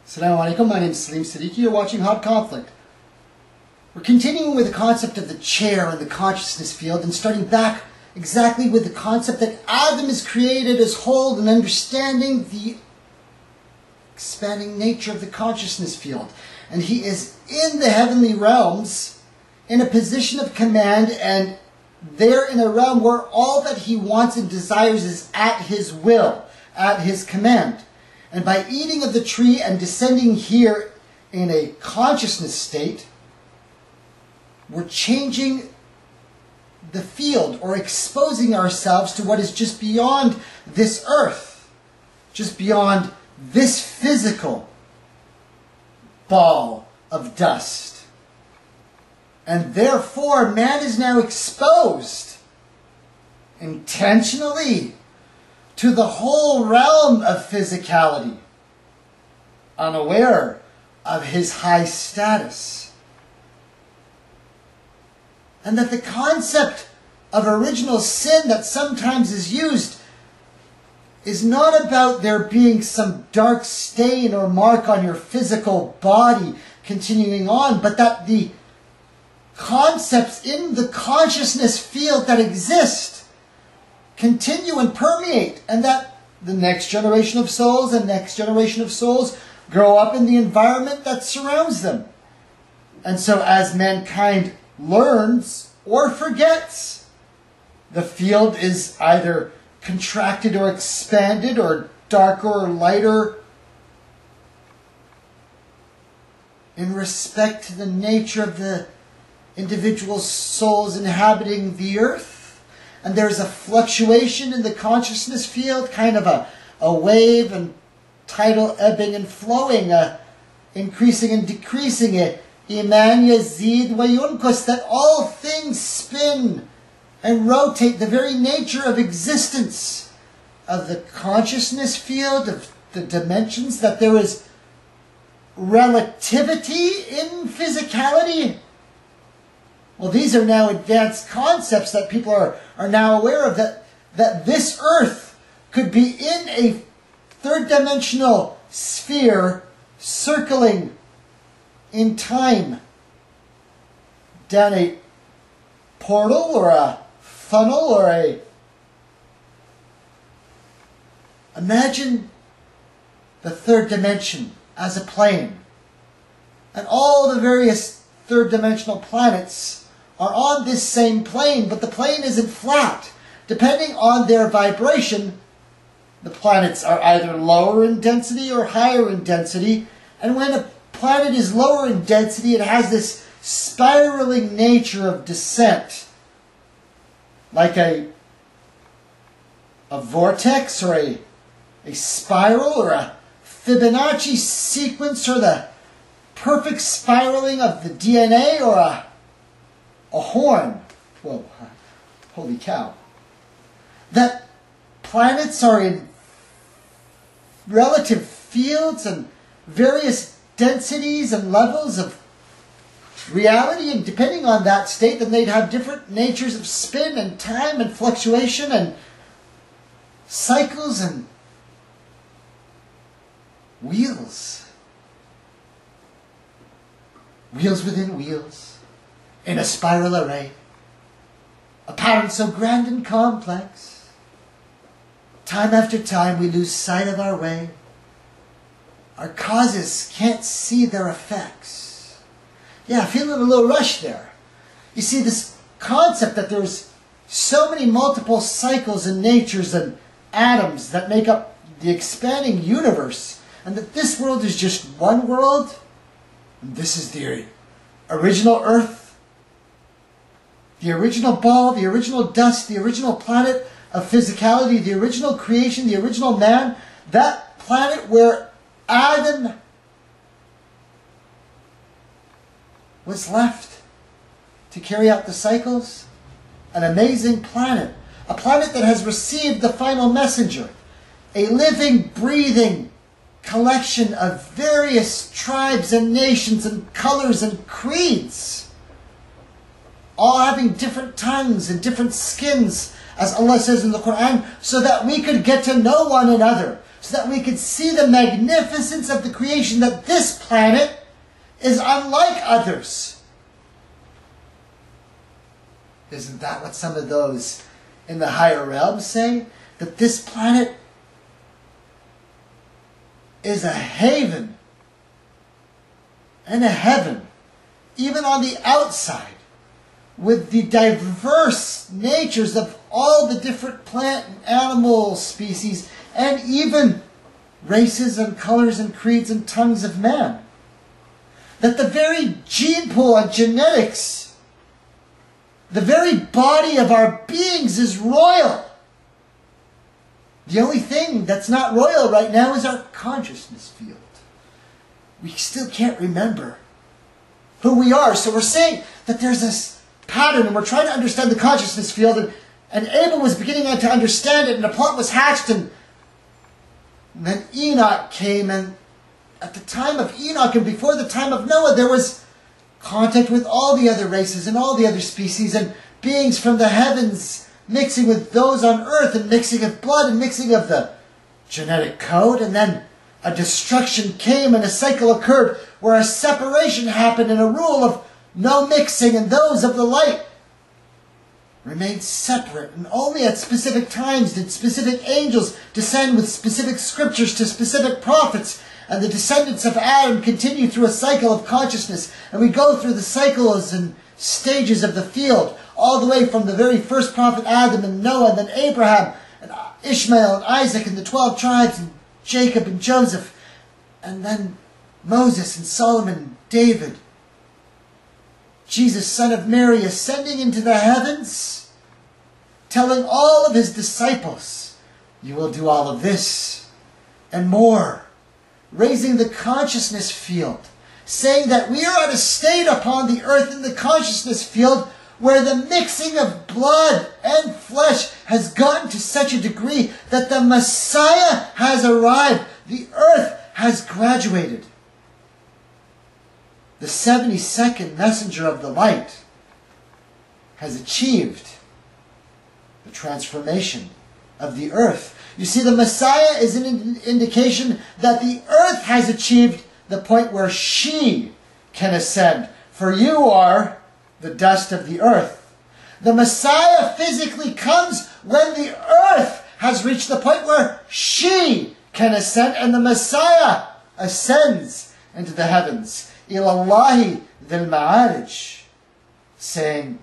Assalamu alaikum, my name is Salim Siddiqui, you're watching Hot Conflict. We're continuing with the concept of the chair and the consciousness field and starting back exactly with the concept that Adam is created as whole and understanding the expanding nature of the consciousness field. And he is in the heavenly realms in a position of command and there in a realm where all that he wants and desires is at his will, at his command. And by eating of the tree and descending here in a consciousness state, we're changing the field or exposing ourselves to what is just beyond this earth, just beyond this physical ball of dust. And therefore, man is now exposed intentionally to the whole realm of physicality, unaware of his high status. And that the concept of original sin that sometimes is used is not about there being some dark stain or mark on your physical body continuing on, but that the concepts in the consciousness field that exist continue and permeate, and that the next generation of souls and next generation of souls grow up in the environment that surrounds them. And so as mankind learns or forgets, the field is either contracted or expanded or darker or lighter in respect to the nature of the individual souls inhabiting the earth. And there's a fluctuation in the consciousness field, kind of a wave and tidal ebbing and flowing, increasing and decreasing it. Iman yazid wa yunqus, that all things spin and rotate, the very nature of existence of the consciousness field, of the dimensions, that there is relativity in physicality. Well, these are now advanced concepts that people are now aware of, that this earth could be in a third-dimensional sphere circling in time down a portal or a funnel or a... Imagine the third dimension as a plane, and all the various third-dimensional planets are on this same plane, but the plane isn't flat. Depending on their vibration, the planets are either lower in density or higher in density, and when a planet is lower in density, it has this spiraling nature of descent, like a vortex or a spiral or a Fibonacci sequence or the perfect spiraling of the DNA or a horn. Whoa, holy cow. That planets are in relative fields and various densities and levels of reality, and depending on that state, then they'd have different natures of spin and time and fluctuation and cycles and wheels. Wheels within wheels, in a spiral array, apparent so grand and complex. Time after time we lose sight of our way. Our causes can't see their effects. Yeah, feeling a little rush there. You see, this concept that there's so many multiple cycles and natures and atoms that make up the expanding universe, and that this world is just one world, and this is the original earth, the original ball, the original dust, the original planet of physicality, the original creation, the original man, that planet where Adam was left to carry out the cycles. An amazing planet. A planet that has received the final messenger. A living, breathing collection of various tribes and nations and colors and creeds, all having different tongues and different skins, as Allah says in the Quran, so that we could get to know one another, so that we could see the magnificence of the creation, that this planet is unlike others. Isn't that what some of those in the higher realms say? That this planet is a haven and a heaven, even on the outside, with the diverse natures of all the different plant and animal species, and even races and colors and creeds and tongues of man. That the very gene pool and genetics, the very body of our beings is royal. The only thing that's not royal right now is our consciousness field. We still can't remember who we are. So we're saying that there's this pattern, and we're trying to understand the consciousness field, and Abel was beginning to understand it, and a plot was hatched, and then Enoch came, and at the time of Enoch and before the time of Noah, there was contact with all the other races and all the other species and beings from the heavens mixing with those on earth, and mixing of blood and mixing of the genetic code. And then a destruction came and a cycle occurred where a separation happened and a rule of no mixing, and those of the light remained separate. And only at specific times did specific angels descend with specific scriptures to specific prophets. And the descendants of Adam continue through a cycle of consciousness. And we go through the cycles and stages of the field, all the way from the very first prophet Adam and Noah, and then Abraham and Ishmael and Isaac and the 12 tribes and Jacob and Joseph, and then Moses and Solomon and David. Jesus, son of Mary, ascending into the heavens, telling all of his disciples, you will do all of this and more. Raising the consciousness field, saying that we are at a state upon the earth in the consciousness field where the mixing of blood and flesh has gotten to such a degree that the Messiah has arrived. The earth has graduated. The 72nd messenger of the light has achieved the transformation of the earth. You see, the Messiah is an indication that the earth has achieved the point where she can ascend. For you are the dust of the earth. The Messiah physically comes when the earth has reached the point where she can ascend, and the Messiah ascends into the heavens. Ilallahi dhil ma'arij, saying,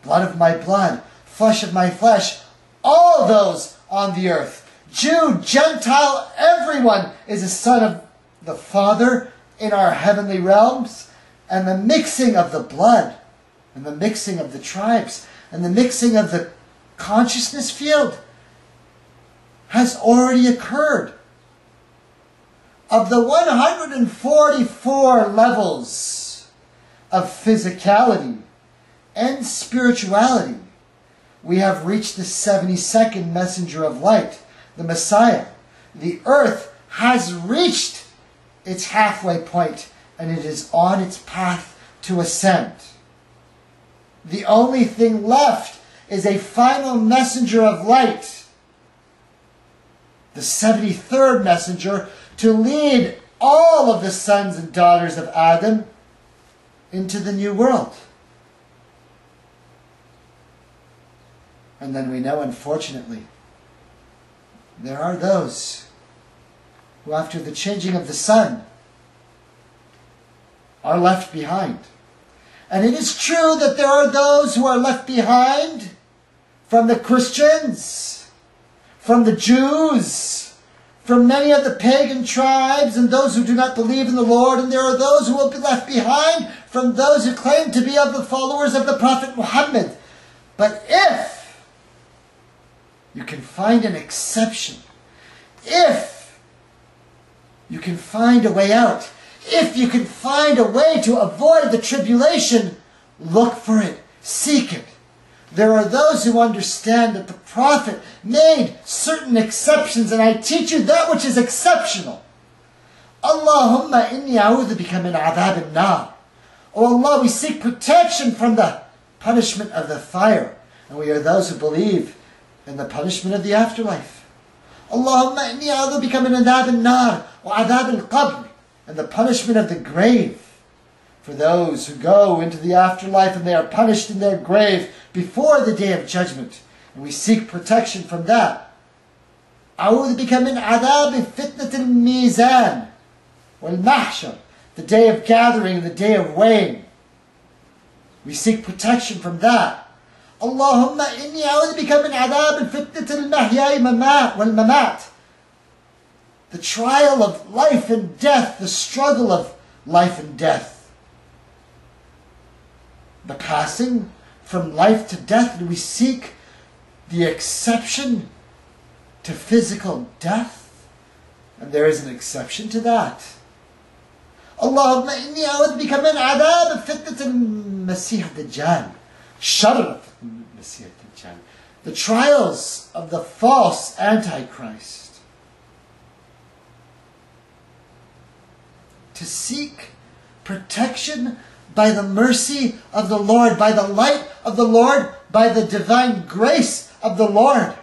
blood of my blood, flesh of my flesh, all those on the earth, Jew, Gentile, everyone is a son of the Father in our heavenly realms. And the mixing of the blood, and the mixing of the tribes, and the mixing of the consciousness field has already occurred. Of the 144 levels of physicality and spirituality, we have reached the 72nd messenger of light, the Messiah. The earth has reached its halfway point, and it is on its path to ascend. The only thing left is a final messenger of light, the 73rd messenger, to lead all of the sons and daughters of Adam into the new world. And then we know, unfortunately, there are those who, after the changing of the sun, are left behind. And it is true that there are those who are left behind from the Christians, from the Jews, from many of the pagan tribes, and those who do not believe in the Lord. And there are those who will be left behind from those who claim to be of the followers of the Prophet Muhammad. But if you can find an exception, if you can find a way out, if you can find a way to avoid the tribulation, look for it, seek it. There are those who understand that the Prophet made certain exceptions, and I teach you that which is exceptional. Allahumma inni a'udhu bika min adhab an-nar. Oh Allah, we seek protection from the punishment of the fire. And we are those who believe in the punishment of the afterlife. Allahumma inni a'udhu bika min adhab al-nar wa adhab al-qabr, and the punishment of the grave. For those who go into the afterlife and they are punished in their grave before the day of judgment. And we seek protection from that. أعوذ بك من عذاب فتنة الميزان والمحشر, the day of gathering, the day of weighing. We seek protection from that. Allahumma inni أعوذ بك من عذاب فتنة المحيا والممات, the trial of life and death, the struggle of life and death. The passing from life to death, and we seek the exception to physical death, and there is an exception to that. Allahumma inni a'udhu bika min adhab fitnat al-Masih ad-Dajjal, shadr al-Masih ad-Dajjal, the trials of the false Antichrist. To seek protection by the mercy of the Lord, by the light of the Lord, by the divine grace of the Lord.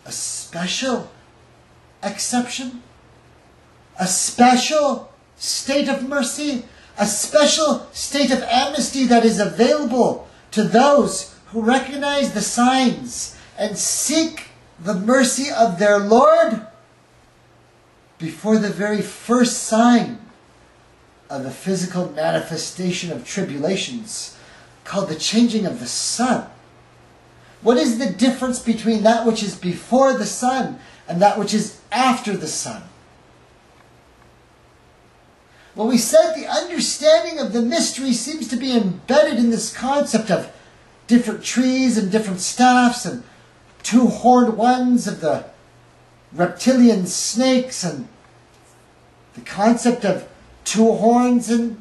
A special exception, a special state of mercy, a special state of amnesty that is available to those who recognize the signs and seek the mercy of their Lord before the very first sign of the physical manifestation of tribulations, called the changing of the sun. What is the difference between that which is before the sun and that which is after the sun? Well, we said the understanding of the mystery seems to be embedded in this concept of different trees and different staffs and two-horned ones of the reptilian snakes, and the concept of two horns and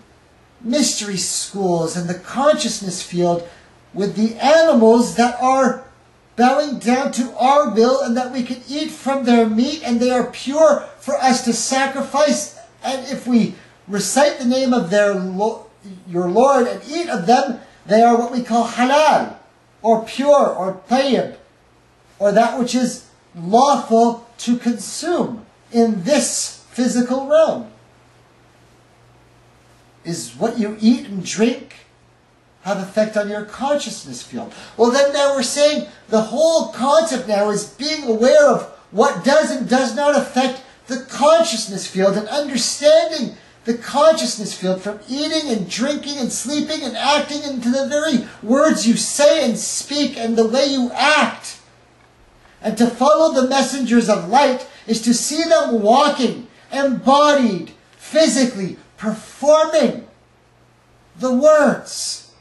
mystery schools and the consciousness field with the animals that are bowing down to our will and that we can eat from their meat and they are pure for us to sacrifice. And if we recite the name of your Lord and eat of them, they are what we call halal, or pure, or tayyib, or that which is lawful to consume in this physical realm. Is what you eat and drink have effect on your consciousness field? Well, then now we're saying the whole concept now is being aware of what does and does not affect the consciousness field, and understanding the consciousness field from eating and drinking and sleeping and acting into the very words you say and speak and the way you act. And to follow the messengers of light is to see them walking, embodied, physically, performing the words.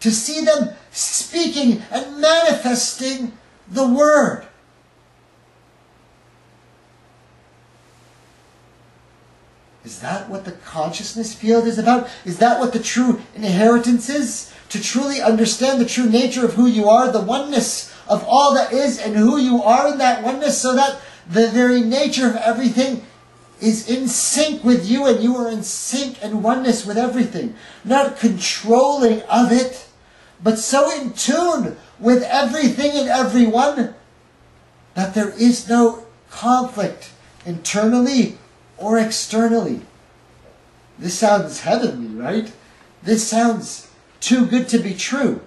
To see them speaking and manifesting the word. Is that what the consciousness field is about? Is that what the true inheritance is? To truly understand the true nature of who you are, the oneness of all that is and who you are in that oneness, so that the very nature of everything is in sync with you and you are in sync and oneness with everything. Not controlling of it, but so in tune with everything and everyone that there is no conflict internally or externally. This sounds heavenly, right? This sounds too good to be true.